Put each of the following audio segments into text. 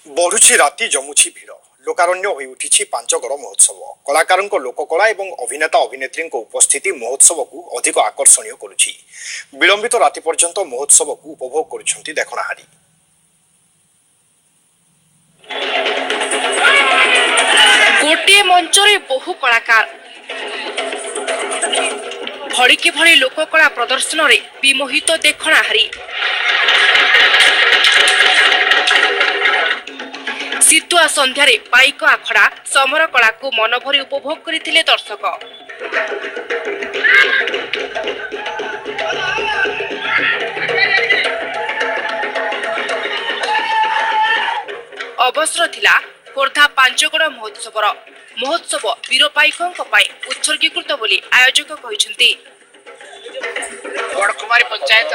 बढ़ुछि राति जमुछि भिड़ लोकारण्य होई उठिछि पांचगड़ महोत्सव कलाकारंक लोककला एवं अभिनेता अभिनेत्री उपस्थिति महोत्सव को अधिक आकर्षणीय करुछि। विलंबित राति पर्यंत महोत्सव को उपभोग करुछन्ति देखणाहारी। गोटे मंचरे बहु कलाकार भड़िके भड़ी लोककला प्रदर्शन रे विमोहित देखणाहारी। शीतुआ संध्यारे पाइक आखड़ा समर कला को मनभरी उपभोग करथिले दर्शक। अवसर थिला खोर्धा पांचगड़ महोत्सव वीर पाइकंक पई उत्सर्गीकृत बोली आयोजक कहिसंती। बड़कुमारी पंचायत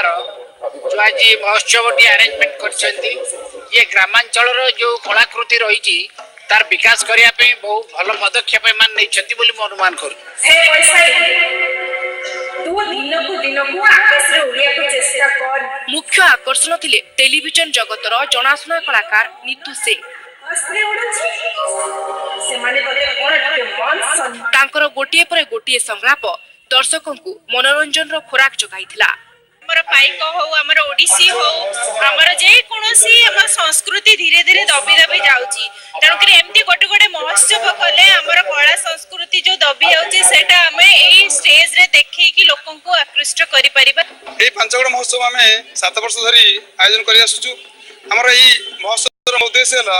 जो आज महोत्सव अरेंजमेंट करछंती ये ग्रामांचल जो कलाकृति रही तार विकास करिया पे बहुत भल पदक्षेप मान नहीं बोली मैं अनुमान करू। मुख्य आकर्षण थिले टेलीविजन जगतर जनाशुना कलाकार नीतू सिंह। तांकर गोटिए पर गोटिए संलाप दर्शकों को मनोरंजन रो खोराक जगाइथिला। हमर पाइक हो हमर ओडिसी हो हमर जे कोनोसी हमर संस्कृति धीरे धीरे दबी दबी जाउची तनकरी एमती गोटे गोटे महोत्सव कले हमर कला संस्कृति जो दबी जाउची सेटा हमें एई स्टेज रे देखि कि लोकन को आकृष्ट करि परिबा। एई पांचगड़ महोत्सव हमें 7 वर्ष धरि आयोजन करि आसुछु। हमर एई महोत्सव रो उद्देश्य हला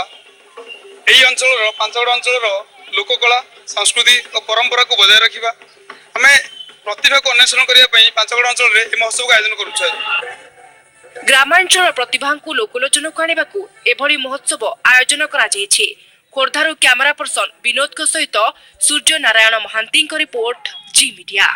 एई अंचल रो पांचगड़ अंचल रो लोककला संस्कृति और परंपरा को बजाय रखिबा। हमें प्रतिभा को अन्वेषण करिया पई पांचगड़ अंचल रे ए महोत्सव को आयोजन करूछ। ग्रामांचल प्रतिभा को लोकलोचन को आनिबा को एभली महोत्सव आयोजन करा जायछि। खोर्धारू कैमरा पर्सन विनोद को सहित सूर्य नारायण महांती को रिपोर्ट जी मीडिया।